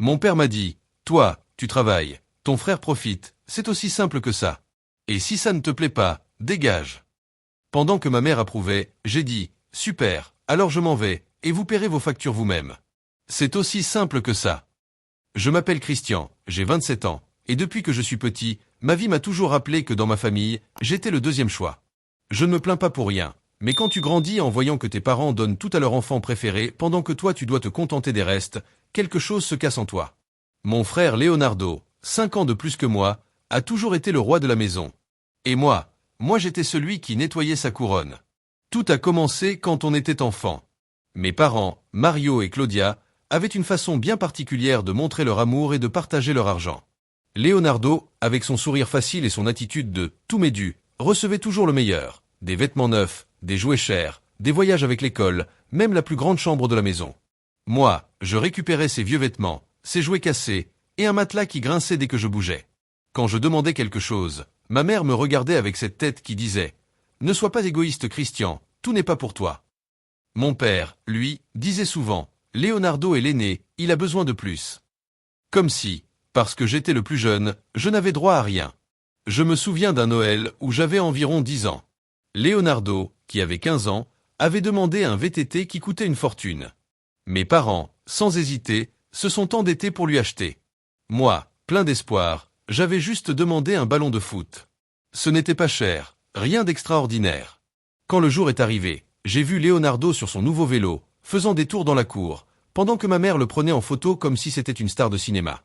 Mon père m'a dit, toi, tu travailles, ton frère profite, c'est aussi simple que ça. Et si ça ne te plaît pas, dégage. Pendant que ma mère approuvait, j'ai dit, super, alors je m'en vais, et vous paierez vos factures vous-même. C'est aussi simple que ça. Je m'appelle Christian, j'ai 27 ans, et depuis que je suis petit, ma vie m'a toujours rappelé que dans ma famille, j'étais le deuxième choix. Je ne me plains pas pour rien, mais quand tu grandis en voyant que tes parents donnent tout à leur enfant préféré pendant que toi tu dois te contenter des restes, quelque chose se casse en toi. Mon frère Leonardo, 5 ans de plus que moi, a toujours été le roi de la maison. Et moi j'étais celui qui nettoyait sa couronne. Tout a commencé quand on était enfant. Mes parents, Mario et Claudia, avaient une façon bien particulière de montrer leur amour et de partager leur argent. Leonardo, avec son sourire facile et son attitude de « tout m'est dû », recevait toujours le meilleur. Des vêtements neufs, des jouets chers, des voyages avec l'école, même la plus grande chambre de la maison. Moi, je récupérais ses vieux vêtements, ses jouets cassés, et un matelas qui grinçait dès que je bougeais. Quand je demandais quelque chose, ma mère me regardait avec cette tête qui disait « Ne sois pas égoïste, Christian, tout n'est pas pour toi ». Mon père, lui, disait souvent « Leonardo est l'aîné, il a besoin de plus ». Comme si, parce que j'étais le plus jeune, je n'avais droit à rien. Je me souviens d'un Noël où j'avais environ 10 ans. Leonardo, qui avait 15 ans, avait demandé un VTT qui coûtait une fortune. Mes parents, sans hésiter, se sont endettés pour lui acheter. Moi, plein d'espoir, j'avais juste demandé un ballon de foot. Ce n'était pas cher, rien d'extraordinaire. Quand le jour est arrivé, j'ai vu Leonardo sur son nouveau vélo, faisant des tours dans la cour, pendant que ma mère le prenait en photo comme si c'était une star de cinéma.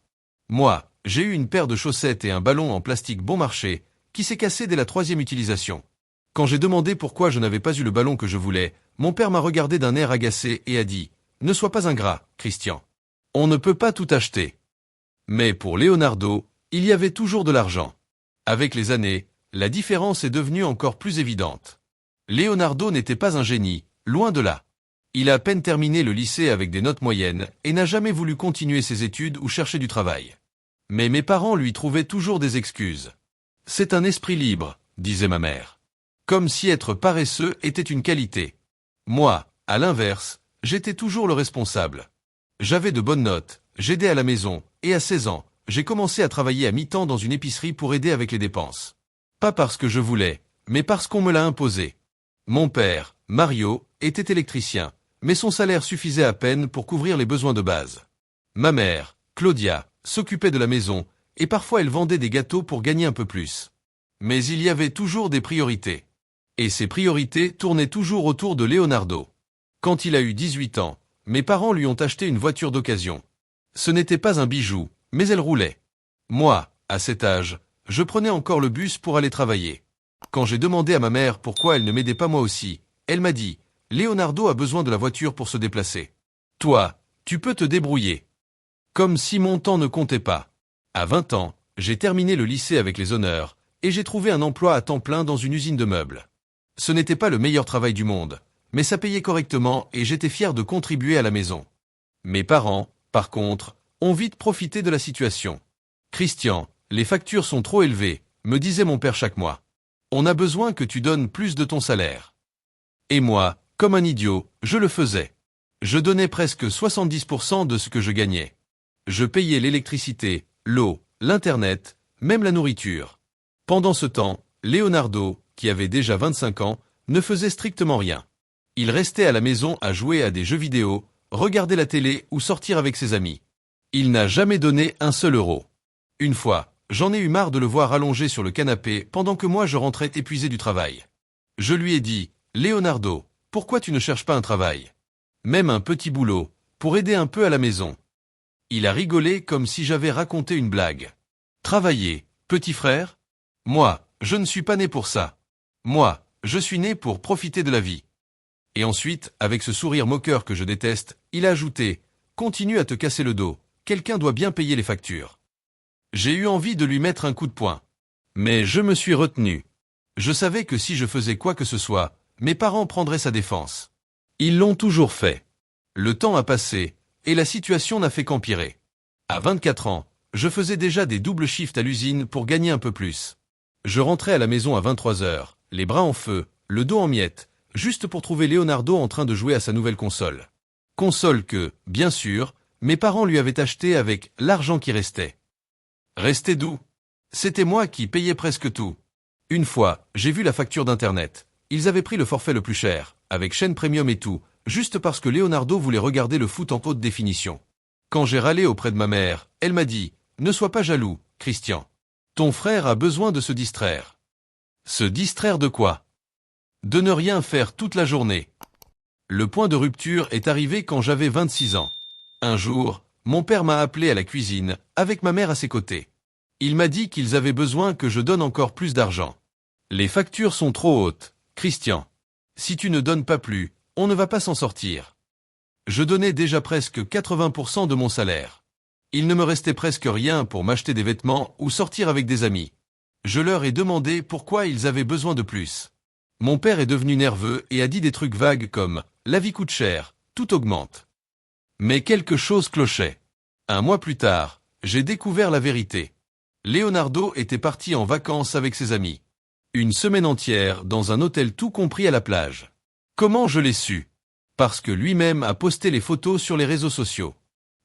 Moi, j'ai eu une paire de chaussettes et un ballon en plastique bon marché, qui s'est cassé dès la 3e utilisation. Quand j'ai demandé pourquoi je n'avais pas eu le ballon que je voulais, mon père m'a regardé d'un air agacé et a dit « Ne sois pas ingrat, Christian. On ne peut pas tout acheter. » Mais pour Leonardo, il y avait toujours de l'argent. Avec les années, la différence est devenue encore plus évidente. Leonardo n'était pas un génie, loin de là. Il a à peine terminé le lycée avec des notes moyennes et n'a jamais voulu continuer ses études ou chercher du travail. Mais mes parents lui trouvaient toujours des excuses. « C'est un esprit libre », disait ma mère. Comme si être paresseux était une qualité. Moi, à l'inverse, j'étais toujours le responsable. J'avais de bonnes notes, j'aidais à la maison, et à 16 ans, j'ai commencé à travailler à mi-temps dans une épicerie pour aider avec les dépenses. Pas parce que je voulais, mais parce qu'on me l'a imposé. Mon père, Mario, était électricien, mais son salaire suffisait à peine pour couvrir les besoins de base. Ma mère, Claudia, s'occupait de la maison, et parfois elle vendait des gâteaux pour gagner un peu plus. Mais il y avait toujours des priorités. Et ces priorités tournaient toujours autour de Leonardo. Quand il a eu 18 ans, mes parents lui ont acheté une voiture d'occasion. Ce n'était pas un bijou, mais elle roulait. Moi, à cet âge, je prenais encore le bus pour aller travailler. Quand j'ai demandé à ma mère pourquoi elle ne m'aidait pas moi aussi, elle m'a dit « Leonardo a besoin de la voiture pour se déplacer. Toi, tu peux te débrouiller. » Comme si mon temps ne comptait pas. À 20 ans, j'ai terminé le lycée avec les honneurs, et j'ai trouvé un emploi à temps plein dans une usine de meubles. Ce n'était pas le meilleur travail du monde, mais ça payait correctement et j'étais fier de contribuer à la maison. Mes parents, par contre, ont vite profité de la situation. « Christian, les factures sont trop élevées », me disait mon père chaque mois. « On a besoin que tu donnes plus de ton salaire. » Et moi, comme un idiot, je le faisais. Je donnais presque 70% de ce que je gagnais. Je payais l'électricité, l'eau, l'internet, même la nourriture. Pendant ce temps, Leonardo, qui avait déjà 25 ans, ne faisait strictement rien. Il restait à la maison à jouer à des jeux vidéo, regarder la télé ou sortir avec ses amis. Il n'a jamais donné un seul euro. Une fois, j'en ai eu marre de le voir allongé sur le canapé pendant que moi je rentrais épuisé du travail. Je lui ai dit « Leonardo, pourquoi tu ne cherches pas un travail? Même un petit boulot, pour aider un peu à la maison. » Il a rigolé comme si j'avais raconté une blague. « Travailler, petit frère? Moi, je ne suis pas né pour ça. Moi, je suis né pour profiter de la vie. » Et ensuite, avec ce sourire moqueur que je déteste, il a ajouté « Continue à te casser le dos, quelqu'un doit bien payer les factures. » J'ai eu envie de lui mettre un coup de poing. Mais je me suis retenu. Je savais que si je faisais quoi que ce soit, mes parents prendraient sa défense. Ils l'ont toujours fait. Le temps a passé, et la situation n'a fait qu'empirer. À 24 ans, je faisais déjà des doubles shifts à l'usine pour gagner un peu plus. Je rentrais à la maison à 23 heures, les bras en feu, le dos en miettes, juste pour trouver Leonardo en train de jouer à sa nouvelle console. Console que, bien sûr, Mes parents lui avaient acheté avec l'argent qui restait. Restait d'où? C'était moi qui payais presque tout. Une fois, j'ai vu la facture d'Internet. Ils avaient pris le forfait le plus cher, avec chaîne premium et tout, juste parce que Leonardo voulait regarder le foot en haute définition. Quand j'ai râlé auprès de ma mère, elle m'a dit « Ne sois pas jaloux, Christian. Ton frère a besoin de se distraire. » Se distraire de quoi? De ne rien faire toute la journée. Le point de rupture est arrivé quand j'avais 26 ans. Un jour, mon père m'a appelé à la cuisine, avec ma mère à ses côtés. Il m'a dit qu'ils avaient besoin que je donne encore plus d'argent. Les factures sont trop hautes, Christian. Si tu ne donnes pas plus, on ne va pas s'en sortir. Je donnais déjà presque 80% de mon salaire. Il ne me restait presque rien pour m'acheter des vêtements ou sortir avec des amis. Je leur ai demandé pourquoi ils avaient besoin de plus. Mon père est devenu nerveux et a dit des trucs vagues comme « La vie coûte cher, tout augmente ». Mais quelque chose clochait. Un mois plus tard, j'ai découvert la vérité. Leonardo était parti en vacances avec ses amis. Une semaine entière dans un hôtel tout compris à la plage. Comment je l'ai su? Parce que lui-même a posté les photos sur les réseaux sociaux.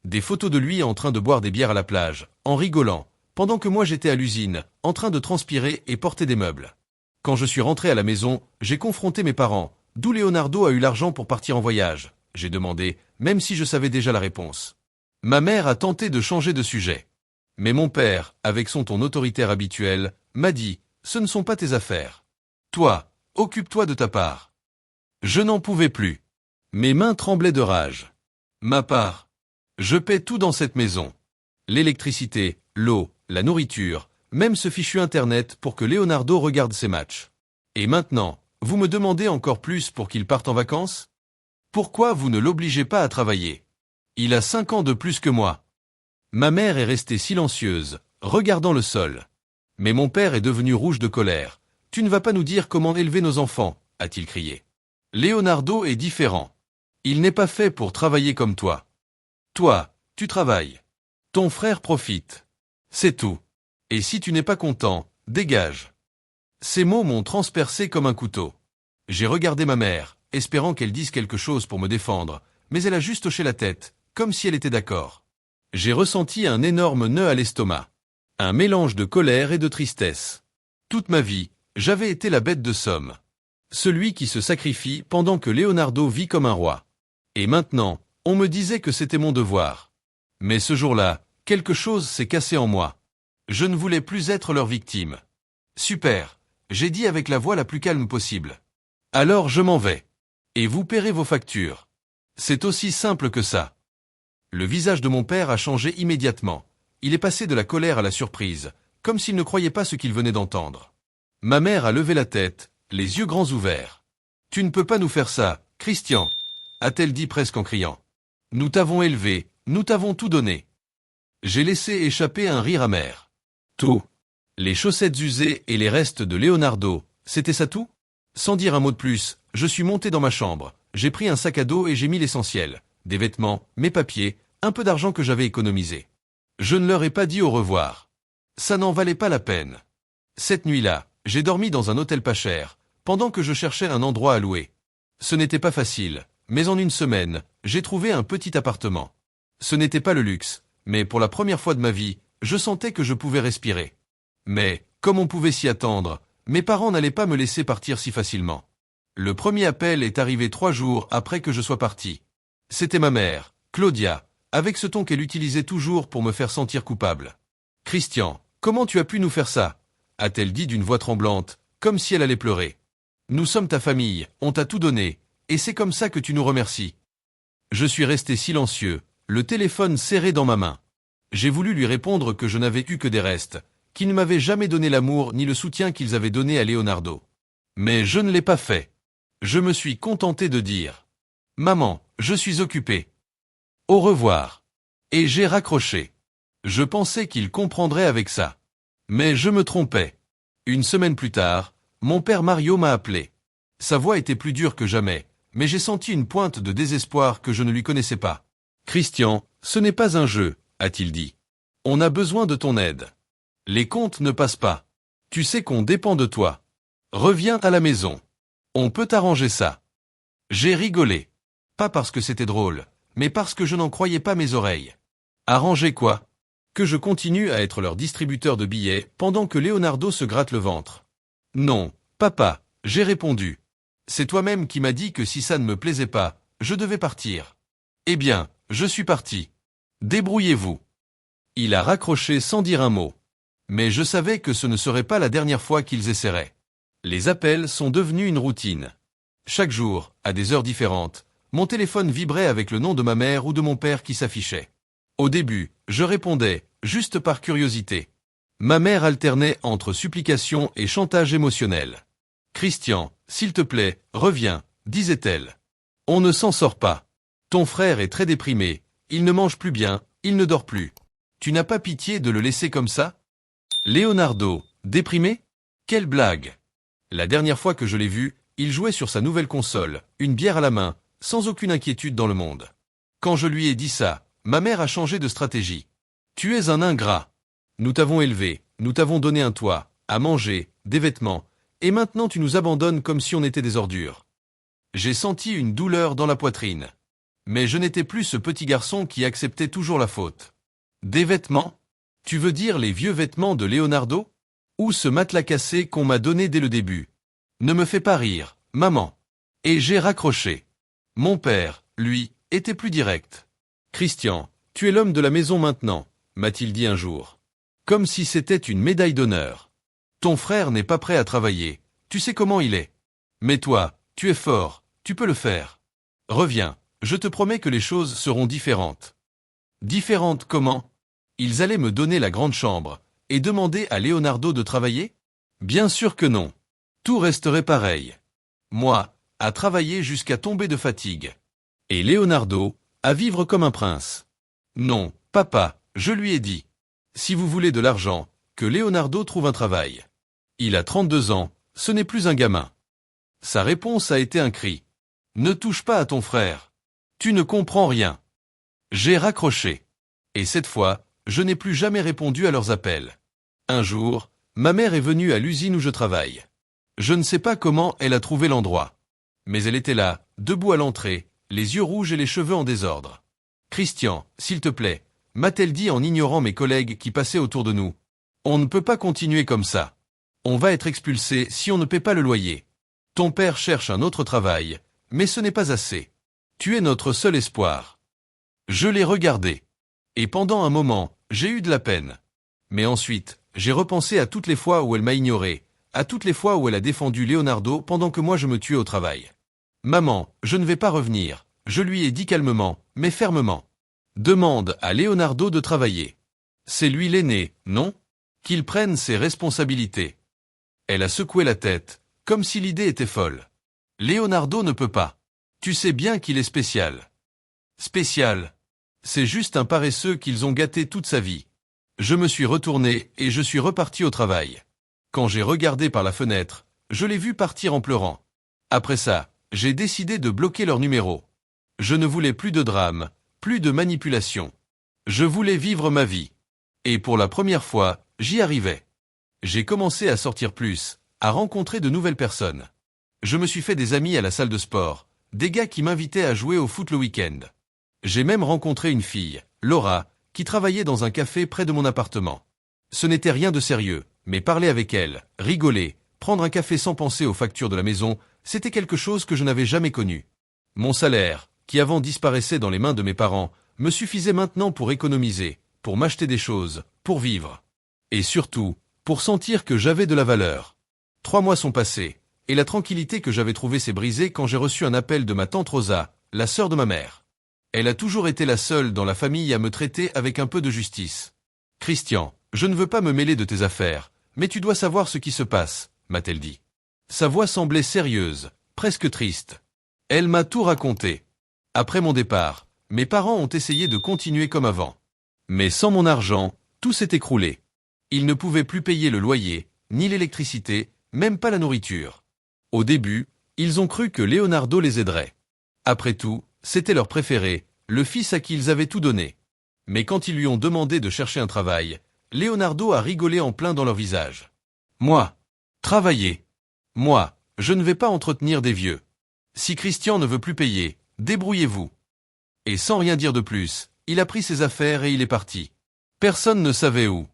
Des photos de lui en train de boire des bières à la plage, en rigolant, pendant que moi j'étais à l'usine, en train de transpirer et porter des meubles. Quand je suis rentré à la maison, j'ai confronté mes parents, d'où Leonardo a eu l'argent pour partir en voyage. J'ai demandé, même si je savais déjà la réponse. Ma mère a tenté de changer de sujet. Mais mon père, avec son ton autoritaire habituel, m'a dit « Ce ne sont pas tes affaires. Toi, occupe-toi de ta part. » Je n'en pouvais plus. Mes mains tremblaient de rage. Ma part. Je paie tout dans cette maison. L'électricité, l'eau, la nourriture, même ce fichu Internet pour que Leonardo regarde ses matchs. Et maintenant, vous me demandez encore plus pour qu'il parte en vacances? Pourquoi vous ne l'obligez pas à travailler? Il a 5 ans de plus que moi. Ma mère est restée silencieuse, regardant le sol. Mais mon père est devenu rouge de colère. « Tu ne vas pas nous dire comment élever nos enfants » a-t-il crié. Leonardo est différent. Il n'est pas fait pour travailler comme toi. Toi, tu travailles. Ton frère profite. C'est tout. Et si tu n'es pas content, dégage. Ces mots m'ont transpercé comme un couteau. J'ai regardé ma mère, espérant qu'elle dise quelque chose pour me défendre, mais elle a juste hoché la tête, comme si elle était d'accord. J'ai ressenti un énorme nœud à l'estomac. Un mélange de colère et de tristesse. Toute ma vie, j'avais été la bête de somme. Celui qui se sacrifie pendant que Leonardo vit comme un roi. Et maintenant, on me disait que c'était mon devoir. Mais ce jour-là, quelque chose s'est cassé en moi. Je ne voulais plus être leur victime. Super, j'ai dit avec la voix la plus calme possible. Alors je m'en vais. Et vous paierez vos factures. C'est aussi simple que ça. Le visage de mon père a changé immédiatement. Il est passé de la colère à la surprise, comme s'il ne croyait pas ce qu'il venait d'entendre. Ma mère a levé la tête, les yeux grands ouverts. « Tu ne peux pas nous faire ça, Christian !» a-t-elle dit presque en criant. « Nous t'avons élevé, nous t'avons tout donné. » J'ai laissé échapper un rire amer. Tout. Les chaussettes usées et les restes de Leonardo, c'était ça tout? Sans dire un mot de plus, je suis monté dans ma chambre, j'ai pris un sac à dos et j'ai mis l'essentiel. Des vêtements, mes papiers, un peu d'argent que j'avais économisé. Je ne leur ai pas dit au revoir. Ça n'en valait pas la peine. Cette nuit-là, j'ai dormi dans un hôtel pas cher, pendant que je cherchais un endroit à louer. Ce n'était pas facile, mais en une semaine, j'ai trouvé un petit appartement. Ce n'était pas le luxe, mais pour la première fois de ma vie, je sentais que je pouvais respirer. Mais, comme on pouvait s'y attendre, mes parents n'allaient pas me laisser partir si facilement. Le premier appel est arrivé 3 jours après que je sois parti. C'était ma mère, Claudia, avec ce ton qu'elle utilisait toujours pour me faire sentir coupable. « Christian, comment tu as pu nous faire ça ?» a-t-elle dit d'une voix tremblante, comme si elle allait pleurer. « Nous sommes ta famille, on t'a tout donné, et c'est comme ça que tu nous remercies. » Je suis resté silencieux, le téléphone serré dans ma main. J'ai voulu lui répondre que je n'avais eu que des restes, qu'ils ne m'avaient jamais donné l'amour ni le soutien qu'ils avaient donné à Leonardo. Mais je ne l'ai pas fait. Je me suis contenté de dire « Maman, je suis occupé. Au revoir. » Et j'ai raccroché. Je pensais qu'il comprendrait avec ça. Mais je me trompais. Une semaine plus tard, mon père Mario m'a appelé. Sa voix était plus dure que jamais, mais j'ai senti une pointe de désespoir que je ne lui connaissais pas. « Christian, ce n'est pas un jeu, » a-t-il dit. « On a besoin de ton aide. Les comptes ne passent pas. Tu sais qu'on dépend de toi. Reviens à la maison. On peut arranger ça. » J'ai rigolé. Pas parce que c'était drôle, mais parce que je n'en croyais pas mes oreilles. Arranger quoi? Que je continue à être leur distributeur de billets pendant que Leonardo se gratte le ventre. Non, papa, j'ai répondu. C'est toi-même qui m'as dit que si ça ne me plaisait pas, je devais partir. Eh bien, je suis parti. Débrouillez-vous. Il a raccroché sans dire un mot. Mais je savais que ce ne serait pas la dernière fois qu'ils essaieraient. Les appels sont devenus une routine. Chaque jour, à des heures différentes, mon téléphone vibrait avec le nom de ma mère ou de mon père qui s'affichait. Au début, je répondais, juste par curiosité. Ma mère alternait entre supplication et chantage émotionnel. « Christian, s'il te plaît, reviens », disait-elle. « On ne s'en sort pas. Ton frère est très déprimé, il ne mange plus bien, il ne dort plus. Tu n'as pas pitié de le laisser comme ça ?» Leonardo, déprimé? Quelle blague! La dernière fois que je l'ai vu, il jouait sur sa nouvelle console, une bière à la main, sans aucune inquiétude dans le monde. Quand je lui ai dit ça, ma mère a changé de stratégie. « Tu es un ingrat. Nous t'avons élevé, nous t'avons donné un toit, à manger, des vêtements, et maintenant tu nous abandonnes comme si on était des ordures. » J'ai senti une douleur dans la poitrine. Mais je n'étais plus ce petit garçon qui acceptait toujours la faute. Des vêtements? Tu veux dire les vieux vêtements de Leonardo? Ou ce matelas cassé qu'on m'a donné dès le début? Ne me fais pas rire, maman. Et j'ai raccroché. Mon père, lui, était plus direct. « Christian, tu es l'homme de la maison maintenant, » m'a-t-il dit un jour. Comme si c'était une médaille d'honneur. Ton frère n'est pas prêt à travailler, tu sais comment il est. Mais toi, tu es fort, tu peux le faire. Reviens, je te promets que les choses seront différentes. Différentes comment? Ils allaient me donner la grande chambre, et demander à Leonardo de travailler? Bien sûr que non. Tout resterait pareil. Moi, à travailler jusqu'à tomber de fatigue. Et Leonardo, à vivre comme un prince. Non, papa, je lui ai dit. Si vous voulez de l'argent, que Leonardo trouve un travail. Il a 32 ans, ce n'est plus un gamin. Sa réponse a été un cri. Ne touche pas à ton frère. Tu ne comprends rien. J'ai raccroché. Et cette fois, je n'ai plus jamais répondu à leurs appels. Un jour, ma mère est venue à l'usine où je travaille. Je ne sais pas comment elle a trouvé l'endroit. Mais elle était là, debout à l'entrée, les yeux rouges et les cheveux en désordre. « Christian, s'il te plaît, » m'a-t-elle dit en ignorant mes collègues qui passaient autour de nous. « On ne peut pas continuer comme ça. On va être expulsé si on ne paie pas le loyer. Ton père cherche un autre travail, mais ce n'est pas assez. Tu es notre seul espoir. » Je l'ai regardé. Et pendant un moment, j'ai eu de la peine. Mais ensuite, j'ai repensé à toutes les fois où elle m'a ignoré, à toutes les fois où elle a défendu Leonardo pendant que moi je me tuais au travail. « Maman, je ne vais pas revenir », je lui ai dit calmement, mais fermement. « Demande à Leonardo de travailler. C'est lui l'aîné, non? Qu'il prenne ses responsabilités. » Elle a secoué la tête, comme si l'idée était folle. « Leonardo ne peut pas. Tu sais bien qu'il est spécial. » Spécial. C'est juste un paresseux qu'ils ont gâté toute sa vie. Je me suis retourné et je suis reparti au travail. Quand j'ai regardé par la fenêtre, je l'ai vu partir en pleurant. Après ça, j'ai décidé de bloquer leur numéro. Je ne voulais plus de drame, plus de manipulation. Je voulais vivre ma vie. Et pour la première fois, j'y arrivais. J'ai commencé à sortir plus, à rencontrer de nouvelles personnes. Je me suis fait des amis à la salle de sport, des gars qui m'invitaient à jouer au foot le week-end. J'ai même rencontré une fille, Laura, qui travaillait dans un café près de mon appartement. Ce n'était rien de sérieux, mais parler avec elle, rigoler, prendre un café sans penser aux factures de la maison, c'était quelque chose que je n'avais jamais connu. Mon salaire, qui avant disparaissait dans les mains de mes parents, me suffisait maintenant pour économiser, pour m'acheter des choses, pour vivre. Et surtout, pour sentir que j'avais de la valeur. 3 mois sont passés, et la tranquillité que j'avais trouvée s'est brisée quand j'ai reçu un appel de ma tante Rosa, la sœur de ma mère. Elle a toujours été la seule dans la famille à me traiter avec un peu de justice. « Christian, je ne veux pas me mêler de tes affaires, mais tu dois savoir ce qui se passe, » m'a-t-elle dit. Sa voix semblait sérieuse, presque triste. Elle m'a tout raconté. Après mon départ, mes parents ont essayé de continuer comme avant. Mais sans mon argent, tout s'est écroulé. Ils ne pouvaient plus payer le loyer, ni l'électricité, même pas la nourriture. Au début, ils ont cru que Leonardo les aiderait. Après tout, c'était leur préféré, le fils à qui ils avaient tout donné. Mais quand ils lui ont demandé de chercher un travail, Leonardo a rigolé en plein dans leur visage. « Moi, travailler. Moi, je ne vais pas entretenir des vieux. Si Christian ne veut plus payer, débrouillez-vous. » Et sans rien dire de plus, il a pris ses affaires et il est parti. Personne ne savait où.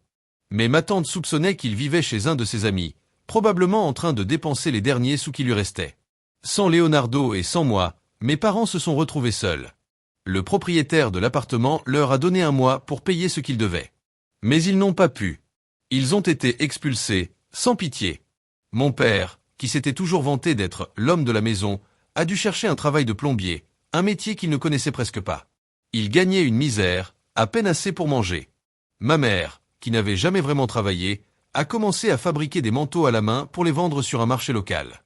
Mais ma tante soupçonnait qu'il vivait chez un de ses amis, probablement en train de dépenser les derniers sous qui lui restaient. Sans Leonardo et sans moi, mes parents se sont retrouvés seuls. Le propriétaire de l'appartement leur a donné un mois pour payer ce qu'ils devaient. Mais ils n'ont pas pu. Ils ont été expulsés, sans pitié. Mon père, qui s'était toujours vanté d'être l'homme de la maison, a dû chercher un travail de plombier, un métier qu'il ne connaissait presque pas. Il gagnait une misère, à peine assez pour manger. Ma mère, qui n'avait jamais vraiment travaillé, a commencé à fabriquer des manteaux à la main pour les vendre sur un marché local.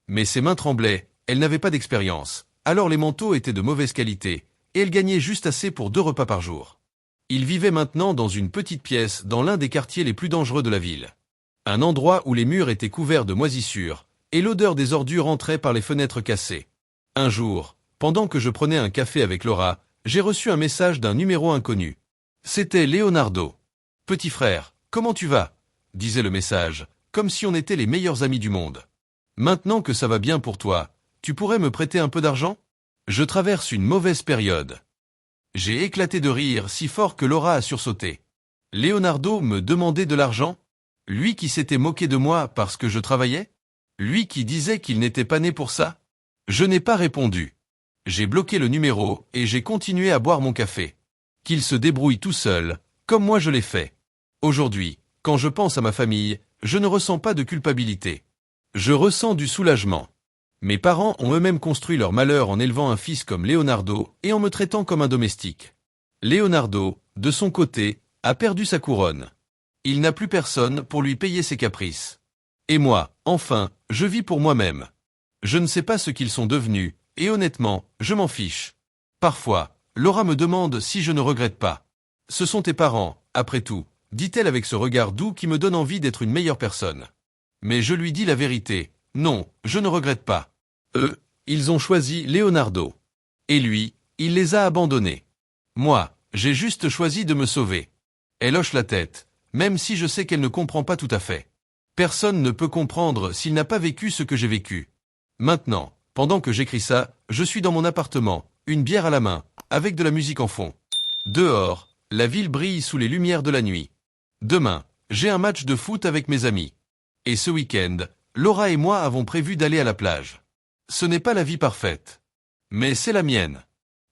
Mais ses mains tremblaient, elle n'avait pas d'expérience, alors les manteaux étaient de mauvaise qualité, et elle gagnait juste assez pour 2 repas par jour. Il vivait maintenant dans une petite pièce dans l'un des quartiers les plus dangereux de la ville. Un endroit où les murs étaient couverts de moisissures, et l'odeur des ordures entrait par les fenêtres cassées. Un jour, pendant que je prenais un café avec Laura, j'ai reçu un message d'un numéro inconnu. C'était Leonardo. « Petit frère, comment tu vas ?» disait le message, comme si on était les meilleurs amis du monde. « Maintenant que ça va bien pour toi, tu pourrais me prêter un peu d'argent ? Je traverse une mauvaise période. » J'ai éclaté de rire si fort que Laura a sursauté. Leonardo me demandait de l'argent ? Lui qui s'était moqué de moi parce que je travaillais ? Lui qui disait qu'il n'était pas né pour ça ? Je n'ai pas répondu. J'ai bloqué le numéro et j'ai continué à boire mon café. Qu'il se débrouille tout seul, comme moi je l'ai fait. Aujourd'hui, quand je pense à ma famille, je ne ressens pas de culpabilité. Je ressens du soulagement. Mes parents ont eux-mêmes construit leur malheur en élevant un fils comme Leonardo et en me traitant comme un domestique. Leonardo, de son côté, a perdu sa couronne. Il n'a plus personne pour lui payer ses caprices. Et moi, enfin, je vis pour moi-même. Je ne sais pas ce qu'ils sont devenus, et honnêtement, je m'en fiche. Parfois, Laura me demande si je ne regrette pas. Ce sont tes parents, après tout, dit-elle avec ce regard doux qui me donne envie d'être une meilleure personne. Mais je lui dis la vérité, non, je ne regrette pas. Eux, ils ont choisi Leonardo. Et lui, il les a abandonnés. Moi, j'ai juste choisi de me sauver. Elle hoche la tête, même si je sais qu'elle ne comprend pas tout à fait. Personne ne peut comprendre s'il n'a pas vécu ce que j'ai vécu. Maintenant, pendant que j'écris ça, je suis dans mon appartement, une bière à la main, avec de la musique en fond. Dehors, la ville brille sous les lumières de la nuit. Demain, j'ai un match de foot avec mes amis. Et ce week-end, Laura et moi avons prévu d'aller à la plage. Ce n'est pas la vie parfaite. Mais c'est la mienne.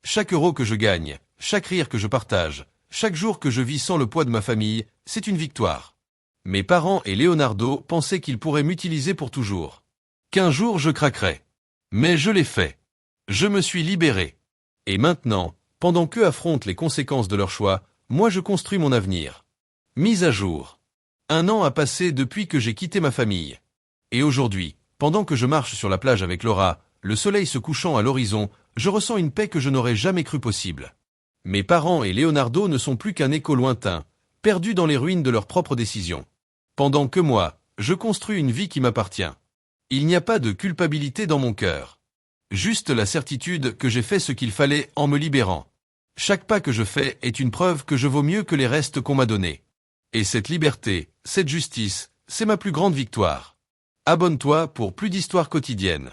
Chaque euro que je gagne, chaque rire que je partage, chaque jour que je vis sans le poids de ma famille, c'est une victoire. Mes parents et Leonardo pensaient qu'ils pourraient m'utiliser pour toujours. Qu'un jour je craquerais. Mais je l'ai fait. Je me suis libéré. Et maintenant, pendant qu'eux affrontent les conséquences de leur choix, moi je construis mon avenir. Mise à jour. 1 an a passé depuis que j'ai quitté ma famille. Et aujourd'hui, pendant que je marche sur la plage avec Laura, le soleil se couchant à l'horizon, je ressens une paix que je n'aurais jamais cru possible. Mes parents et Leonardo ne sont plus qu'un écho lointain, perdus dans les ruines de leurs propres décisions. Pendant que moi, je construis une vie qui m'appartient. Il n'y a pas de culpabilité dans mon cœur. Juste la certitude que j'ai fait ce qu'il fallait en me libérant. Chaque pas que je fais est une preuve que je vaux mieux que les restes qu'on m'a donnés. Et cette liberté, cette justice, c'est ma plus grande victoire. Abonne-toi pour plus d'histoires quotidiennes.